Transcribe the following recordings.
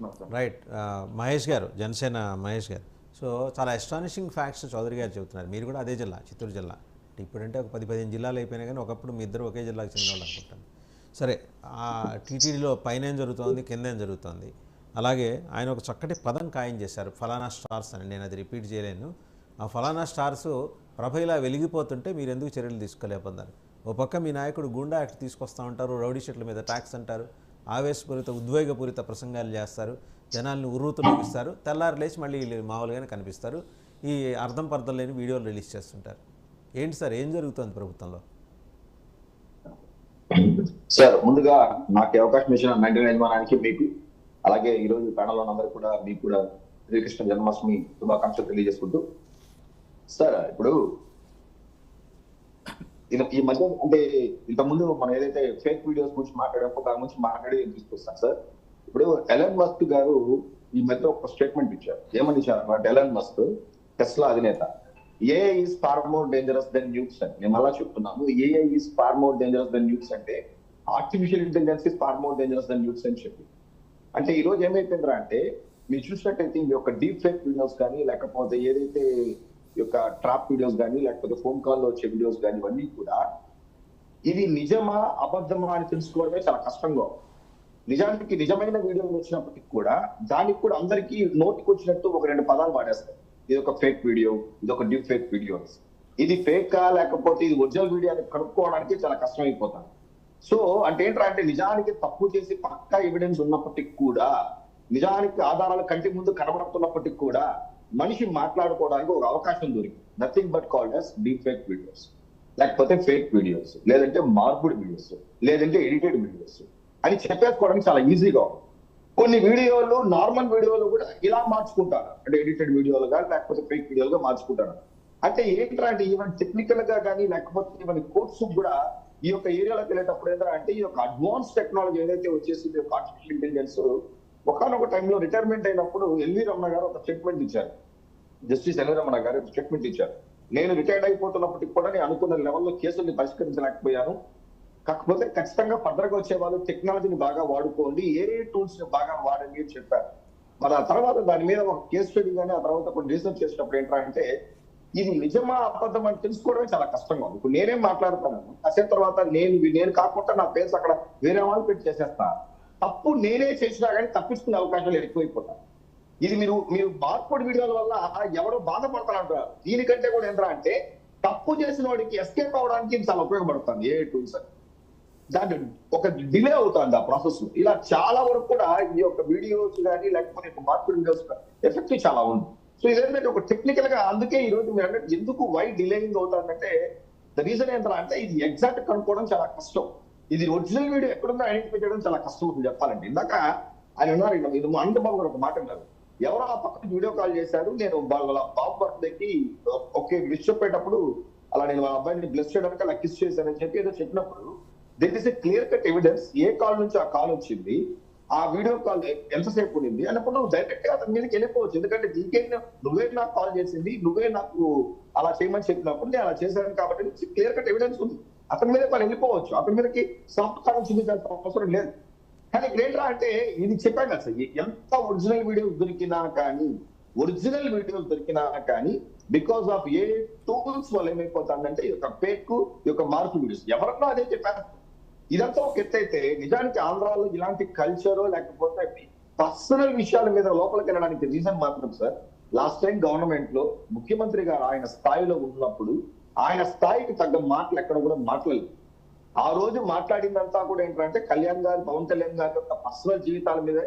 తెలియజేస్తున్నాను sir. Right. Mahesh గారు, జనసేన మహేష్ గారు. సో చాలా అస్టానిషింగ్ ఫ్యాక్ట్స్ చౌదరి గారు చెబుతున్నారు. మీరు కూడా అదే జిల్లా, చిత్తూరు జిల్లా. ఇప్పుడంటే ఒక 10-15 జిల్లాలు అయిపోయినాయి, కానీ ఒకప్పుడు మీ ఇద్దరు ఒకే జిల్లాకు చెందిన వాళ్ళు అనుకుంటాను. సరే, ఆ టీటీడీలో పైన ఏం జరుగుతోంది, కింద ఏం జరుగుతోంది. అలాగే ఆయన ఒక చక్కటి పదం ఖాయం చేశారు, ఫలానా స్టార్స్ అని. నేను అది రిపీట్ చేయలేను. ఆ ఫలానా స్టార్స్ ప్రభ ఇలా వెలిగిపోతుంటే మీరు ఎందుకు చర్యలు తీసుకోలేకపోతున్నారు? ఓ పక్క మీ నాయకుడు గూండా యాక్ట్ తీసుకొస్తూ ఉంటారు, రౌడీ షీట్ల మీద ట్యాక్స్ అంటారు, ఆవేశపూరిత ఉద్వేగపూరిత ప్రసంగాలు చేస్తారు, జనాల్ని ఉర్రూతులోగిస్తారు, తెల్లారు లేచి మళ్ళీ మామూలుగానే కనిపిస్తారు, ఈ అర్థం పర్థం లేని వీడియోలు రిలీజ్ చేస్తుంటారు. ఏంటి సార్, ఏం జరుగుతుంది ప్రభుత్వంలో? సార్, ముందుగా నాకు అవకాశం ఇచ్చిన 99 యజమానానికి మీకు, అలాగే ఈరోజు ప్యానల్ అందరూ కూడా మీకు కూడా శ్రీకృష్ణ జన్మాష్టమి శుభాకాంక్షలు తెలియజేసుకుంటూ, సార్ ఇప్పుడు ఈ మధ్య అంటే ఇంతకుముందు మనం ఏదైతే ఫేక్ వీడియోస్ గురించి మాట్లాడామో దాని గురించి మాట్లాడి తీసుకొస్తాను సార్. ఇప్పుడు ఎలన్ మస్క్ గారు ఈ మధ్య ఒక స్టేట్మెంట్ ఇచ్చారు. ఏమని ఇచ్చారు? ఎలన్ మస్క్ టెస్లా అధినేత, AI is far more dangerous than nukes అని. నేను మళ్ళా చెప్తున్నాను, AI is far more dangerous than nukes అంటే artificial intelligence is far more dangerous than nukes అని చెప్పి. అంటే ఈ రోజు ఏమైపోయిందిరా అంటే, మీరు చూసినట్టయితే ఈ యొక్క డీప్ ఫేక్ వీడియోస్ కానీ, లేకపోతే ఏదైతే ఈ యొక్క ట్రాప్ వీడియోస్ కానీ, లేకపోతే ఫోన్ కాల్లో వచ్చే వీడియోస్ కానీ, ఇవన్నీ కూడా ఇది నిజమా అబద్ధమా అని తెలుసుకోవడమే చాలా కష్టంగా. నిజానికి నిజమైన వీడియోలు వచ్చినప్పటికి కూడా దానికి కూడా అందరికీ నోటికి వచ్చినట్టు ఒక 2 పదాలు వాడేస్తారు. ఇది ఒక ఫేక్ వీడియో, ఇది ఒక డీప్ ఫేక్ వీడియో. ఇది ఫేకా లేకపోతే ఇది ఒరిజినల్ వీడియో అని కనుక్కోవడానికి చాలా కష్టం అయిపోతాను. సో అంటే ఏంట్రా అంటే, నిజానికి తప్పు చేసి పక్కా ఎవిడెన్స్ ఉన్నప్పటికీ కూడా, నిజానికి ఆధారాలు కంటి ముందు కనబడుతున్నప్పటికీ కూడా మనిషి మాట్లాడుకోవడానికి ఒక అవకాశం దొరికింది. Nothing but called as deep fake videos, లేకపోతే ఫేక్ వీడియోస్, లేదంటే మార్పుడ్ వీడియోస్, లేదంటే ఎడిటెడ్ వీడియోస్ అని చెప్పేసుకోవడానికి చాలా ఈజీగా ఉంది. కొన్ని వీడియోలు, నార్మల్ వీడియోలు కూడా ఇలా మార్చుకుంటారు, అంటే ఎడిటెడ్ వీడియోలుగా లేకపోతే ఫేక్ వీడియోలుగా మార్చుకుంటారు. అంటే ఏంట్రా అంటే, ఈవెన్ టెక్నికల్ గా కానీ లేకపోతే ఈవెన్ కోర్స్ కూడా ఈ యొక్క ఏరియాలోకి వెళ్ళేటప్పుడు ఏంటంటే, అంటే ఈ యొక్క అడ్వాన్స్ టెక్నాలజీ ఏదైతే వచ్చేసింది, ఆర్టిఫిషియల్ ఇంటెలిజెన్స్, ఒకనొక టైంలో రిటైర్మెంట్ అయినప్పుడు ఎల్వి రమణ గారు ఒక స్టేట్మెంట్ ఇచ్చారు. జస్టిస్ ఎల్వి రమణ గారు ఒక స్టేట్మెంట్ ఇచ్చారు. నేను రిటైర్డ్ అయిపోతున్నప్పటికి కూడా నేను అనుకున్న లెవెల్లో కేసుల్ని పరిష్కరించలేకపోయాను, కాకపోతే ఖచ్చితంగా ఫర్దర్గా వచ్చే వాళ్ళు టెక్నాలజీని బాగా వాడుకోండి, ఏ టూల్స్ ని బాగా వాడండి అని చెప్పారు. మరి ఆ తర్వాత దాని మీద ఒక కేసు స్టడీ కానీ, ఆ తర్వాత కొన్ని రీసెర్చ్ చేసినప్పుడు ఏంటంటే, ఇది నిజమా అబద్ధం అని తెలుసుకోవడమే చాలా కష్టంగా ఉంది. ఇప్పుడు నేనేం మాట్లాడుతాను, కాసేపు తర్వాత నేను కాకుండా నా పేరు అక్కడ వేరే వాళ్ళు పెట్టి చేసేస్తా. తప్పు నేనే చేసినా కానీ తప్పించుకునే అవకాశాలు ఎక్కువైపోతాయి. ఇది మీరు మార్పుడు వీడియోల వల్ల ఎవరో బాధపడతారంటారు. దీనికంటే కూడా ఏంట్రా అంటే, తప్పు చేసిన వాడికి ఎస్కేప్ అవడానికి చాలా ఉపయోగపడుతుంది ఏ టూల్స్ అని. దాని ఒక డిలే అవుతుంది ఆ ప్రాసెస్. ఇలా చాలా వరకు కూడా ఈ యొక్క వీడియోస్ కానీ లేకపోతే మార్పుడు వీడియోస్ ఎఫెక్ట్ చాలా ఉంది. సో ఇదేంటంటే ఒక టెక్నికల్ గా, అందుకే ఈ రోజు మీరు అంటే ఎందుకు వై డిలేయింగ్ అవుతుందంటే, ద రీజన్ ఏంటంటే అంటే ఇది ఎగ్జాక్ట్ కనుక్కోవడం చాలా కష్టం. ఇది ఒరిజినల్ వీడియో ఎక్కడుందో ఐడెంటిఫై చేయడం చాలా కష్టం అవుతుంది చెప్పాలంటే. ఇందాక ఆయన ఉన్నారు, ఇది అనంతబాబు గారు ఒక మాట అన్నారు, ఎవరో ఆ పక్కన వీడియో కాల్ చేశారు, నేను వాళ్ళ బాబు బర్త్డేకి ఓకే విష్ చెప్పేటప్పుడు అలా నేను వాళ్ళ అబ్బాయిని బ్లెస్ చేయడానికి అలా కిస్ చేశానని చెప్పి ఏదో చెప్పినప్పుడు, that is a clear cut evidence. ఏ కాల్ నుంచి ఆ కాల్ వచ్చింది, ఆ వీడియో కాల్ ఎంతసేపు ఉండింది అన్నప్పుడు నువ్వు డైరెక్ట్ గా అతని మీదకి వెళ్ళిపోవచ్చు. ఎందుకంటే నువ్వే నాకు కాల్ చేసింది, నువ్వే నాకు అలా చేయమని చెప్పినప్పుడు నేను అలా చేశాను కాబట్టి క్లియర్ కట్ ఎవిడెన్స్ ఉంది, అతని మీద వాళ్ళు వెళ్ళిపోవచ్చు. అతని మీదకి సంస్కారం చూపించాల్సిన అవసరం లేదు. కానీ ఇక్కడ ఏంట్రా అంటే, ఇది చెప్పాను కదా సార్, ఎంత ఒరిజినల్ వీడియోస్ దొరికినా కానీ బికాస్ ఆఫ్ ఏ టూల్స్ వల్ల ఏమైపోతుందంటే, ఈ యొక్క ఫేక్, ఈ యొక్క మార్పు వీడియోస్ ఎవరన్నా అదే చెప్పారు. ఇదంతా ఒక ఎత్తు అయితే, నిజానికి ఆంధ్రాలో ఇలాంటి కల్చర్ లేకపోతే పర్సనల్ విషయాల మీద లోపలికి వెళ్ళడానికి రీజన్ మాత్రం సార్, లాస్ట్ టైం గవర్నమెంట్ లో ముఖ్యమంత్రి గారు ఆయన స్థాయిలో ఉన్నప్పుడు ఆయన స్థాయికి తగ్గ మాటలు ఎక్కడ కూడా మాట్లాడలేదు. ఆ రోజు మాట్లాడిందంతా కూడా ఏంటంటే, పవన్ కళ్యాణ్ గారి యొక్క పర్సనల్ జీవితాల మీద,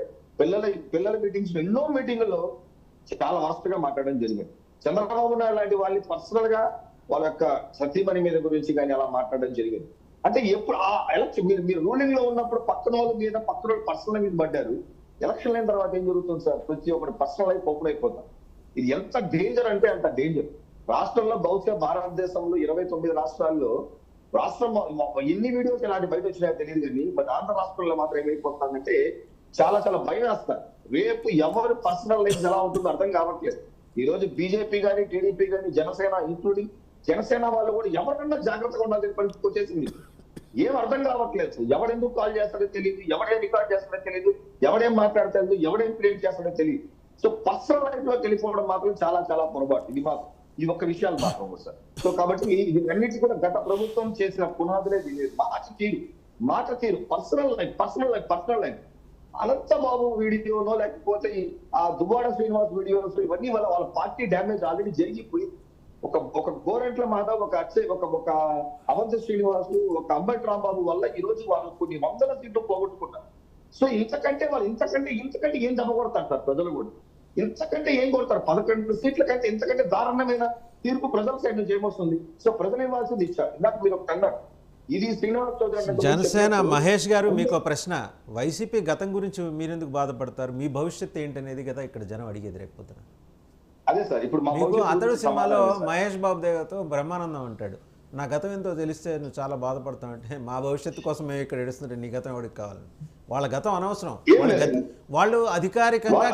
పిల్లల మీటింగ్స్, ఎన్నో మీటింగ్లలో చాలా వాస్తగా మాట్లాడడం జరిగింది. చంద్రబాబు నాయుడు లాంటి వాళ్ళని పర్సనల్ గా వాళ్ళ యొక్క సతీమణి మీద గురించి కానీ అలా మాట్లాడడం జరిగింది. అంటే ఎప్పుడు ఆ ఎలక్షన్ మీరు రూలింగ్ లో ఉన్నప్పుడు పక్కన వాళ్ళ మీద పర్సనల్ మీద పడ్డారు. ఎలక్షన్ అయిన తర్వాత ఏం జరుగుతుంది సార్, ప్రతి ఒక్కటి పర్సనల్ అయి ఓపెన్ అయిపోతారు. ఇది ఎంత డేంజర్ అంటే అంత డేంజర్. రాష్ట్రంలో బహుశా భారతదేశంలో 29 రాష్ట్రాల్లో రాష్ట్రం ఎన్ని వీడియోస్ ఇలాంటి బయట వచ్చినాయో తెలియదు కానీ, బట్ ఆంధ్ర రాష్ట్రంలో మాత్రం ఏమైపోతుందంటే చాలా చాలా భయం వేస్తారు. రేపు ఎవరు పర్సనల్ లైఫ్ ఎలా ఉంటుందో అర్థం కావట్లేదు. ఈ రోజు బీజేపీ కానీ, టీడీపీ కానీ, జనసేన ఇంక్లూడింగ్ జనసేన వాళ్ళు కూడా ఎవరికన్నా జాగ్రత్తగా ఉండాల్సిన పరిస్థితి వచ్చేసింది. ఏం అర్థం కావట్లేదు. ఎవడెందుకు కాల్ చేస్తాడో తెలియదు, ఎవడేం రికార్డ్ చేస్తాడో తెలియదు, ఎవడేం మాట్లాడతాడో, ఎవడేం క్రియేట్ చేస్తాడో తెలియదు. సో పర్సనల్ లైఫ్ లో వెళ్ళిపోవడం మాత్రం చాలా చాలా పొరపాటు. ఈ ఒక్క విషయాలు మాత్రం సార్. సో కాబట్టి ఇవన్నిటి కూడా గత ప్రభుత్వం చేసిన పునాదులే తెలియదు. మాట తీరు పర్సనల్ లైఫ్ అనంతబాబు వీడియోనో లేకపోతే ఆ దువ్వాడ శ్రీనివాస్ వీడియోస్ ఇవన్నీ వల్ల వాళ్ళ పార్టీ డ్యామేజ్ ఆల్రెడీ జరిగిపోయి ఒక గోరంట్ల మాధవ్, ఒక అవంతి శ్రీనివాసు, ఒక అంబటి రాంబాబు వల్ల ఈ రోజు వాళ్ళు కొన్ని వందల సీట్లు పోగొట్టుకున్నారు. సో ఇంతకంటే ఏం దెబ్బ కొడతారు సార్ ప్రజలు కూడా? ఇంతకంటే ఏం కొడతారు? 11 సీట్ల కంటే ఇంతకంటే దారుణమైన తీర్పు ప్రజల సైడ్ నుంచి ఏమొస్తుంది? సో ప్రజలు ఇవ్వాల్సింది ఇచ్చారు. ఇందాక మీరు ఒకటి అన్నారు, ఇది శ్రీనివాస్ చౌదరి జనసేన మహేష్ గారు, మీకు ఒక ప్రశ్న. వైసీపీ గతం గురించి మీరెందుకు బాధపడతారు? మీ భవిష్యత్తు ఏంటనేది కదా ఇక్కడ జనం అడిగేది రేపు. అదే సార్. ఇప్పుడు మీకు అతడు సినిమాలో మహేష్ బాబు దేవతో బ్రహ్మానందం అంటాడు, నా గతం ఎంతో తెలిస్తే నువ్వు చాలా బాధపడతావు అంటే, మా భవిష్యత్తు కోసం మేము ఇక్కడ ఏడుస్తుంటే నీ గతం ఎవరికి కావాలని? వాళ్ళ గతం అనవసరం. వాళ్ళు అధికారికంగా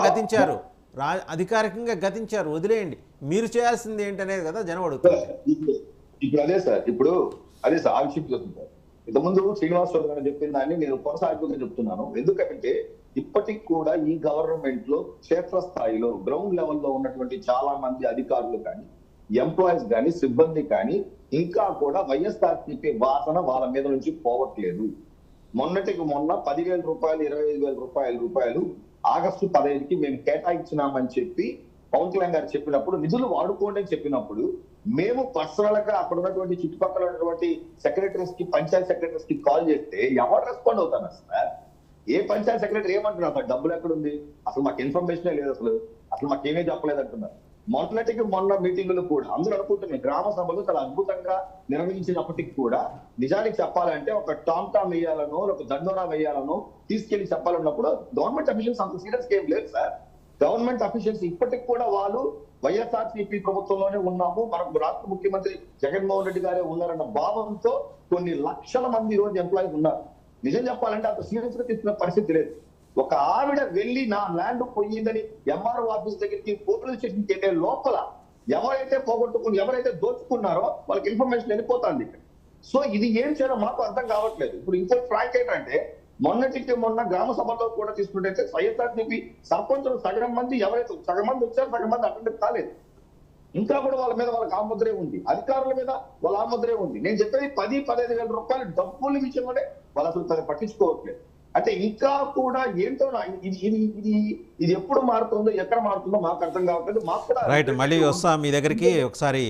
గతించారు, వదిలేయండి. మీరు చేయాల్సింది ఏంటనేది కదా జనం అడుగుతారు. ఇప్పుడు అదే సార్ ఆ విషయం చెప్తున్నారు. ఇంతకుముందు శ్రీనివాస్ చౌదరి గారు చెప్పిన దాన్ని నేను కొనసాగుతూ చెప్తున్నాను. ఎందుకంటే ఇప్పటికి కూడా ఈ గవర్నమెంట్ లో క్షేత్రస్థాయిలో గ్రౌండ్ లెవెల్లో ఉన్నటువంటి చాలా మంది అధికారులు కానీ, ఎంప్లాయీస్ కానీ, సిబ్బంది కానీ ఇంకా కూడా వైఎస్ఆర్సీపీ వాసన వాళ్ళ మీద నుంచి పోవట్లేదు. మొన్నటికి మొన్న 10,000 రూపాయలు, 25,000 రూపాయలు ఆగస్టు 15కి మేము కేటాయించినామని చెప్పి పవన్ కళ్యాణ్ గారు చెప్పినప్పుడు, నిధులు వాడుకోండి అని చెప్పినప్పుడు, మేము పర్సనల్ గా అక్కడ ఉన్నటువంటి చుట్టుపక్కల ఉన్నటువంటి సెక్రటరీస్ కి, పంచాయత్ సెక్రటరీస్ కి కాల్ చేస్తే ఎవరు రెస్పాండ్ అవుతారు సార్? ఏ పంచాయత్ సెక్రటరీ ఏమంటున్నారు? అసలు డబ్బులు ఎక్కడుంది, అసలు మాకు ఇన్ఫర్మేషనే లేదు, అసలు మాకేమీ చెప్పలేదు అంటున్నారు. మొన్న మీటింగులు కూడా అందరూ అనుకుంటున్నారు గ్రామ సభలు చాలా అద్భుతంగా నిర్వహించినప్పటికీ కూడా నిజానికి చెప్పాలంటే ఒక టామ్ వేయాలనో, ఒక దండోరా వేయాలనో తీసుకెళ్లి చెప్పాలన్నప్పుడు గవర్నమెంట్ అఫీషియల్స్ అంత సీరియస్ ఏం లేదు సార్. గవర్నమెంట్ అఫీషియల్స్ ఇప్పటికి కూడా వాళ్ళు వైఎస్ఆర్సీపీ ప్రభుత్వంలోనే ఉన్నాము, మనకు రాష్ట్ర ముఖ్యమంత్రి జగన్మోహన్ రెడ్డి గారే ఉన్నారన్న భావంతో కొన్ని లక్షల మంది ఈ రోజు ఎంప్లాయీస్ ఉన్నారు. నిజం చెప్పాలంటే అంత సీరియస్ గా తీసుకునే పరిస్థితి లేదు. ఒక ఆవిడ వెళ్ళి నా ల్యాండ్ పోయిందని ఎంఆర్ఓ ఆఫీస్ దగ్గరికి, పోలీస్ స్టేషన్కి వెళ్ళే లోపల ఎవరైతే పోగొట్టుకుని, ఎవరైతే దోచుకున్నారో వాళ్ళకి ఇన్ఫర్మేషన్ వెళ్ళిపోతుంది. సో ఇది ఏం చేయాలో మాకు అర్థం కావట్లేదు. ఇప్పుడు ఇంకో ఫ్రాంక్ ఏంటంటే, మొన్న గ్రామ సభలో కూడా తీసుకుంటే వైఎస్ఆర్సీపీ సర్పంచులు సగం మంది వచ్చారు, సగం మంది అటెండ్ కాలేదు. ఇంకా కూడా వాళ్ళకి ఆముద్రే ఉంది, అధికారుల మీద వాళ్ళ ఆముద్రే ఉంది. నేను చెప్పేది 10-15 రూపాయలు డబ్బుల విషయంలోనే వాళ్ళు అసలు పట్టించుకోవట్లేదు. అంటే ఇంకా కూడా ఏంటో ఇది ఎప్పుడు మారుతుందో, ఎక్కడ మారుతుందో మాకు అర్థం కావట్లేదు. మాకు కూడా రైట్, మళ్ళీ వస్తా మీ దగ్గరికి ఒకసారి.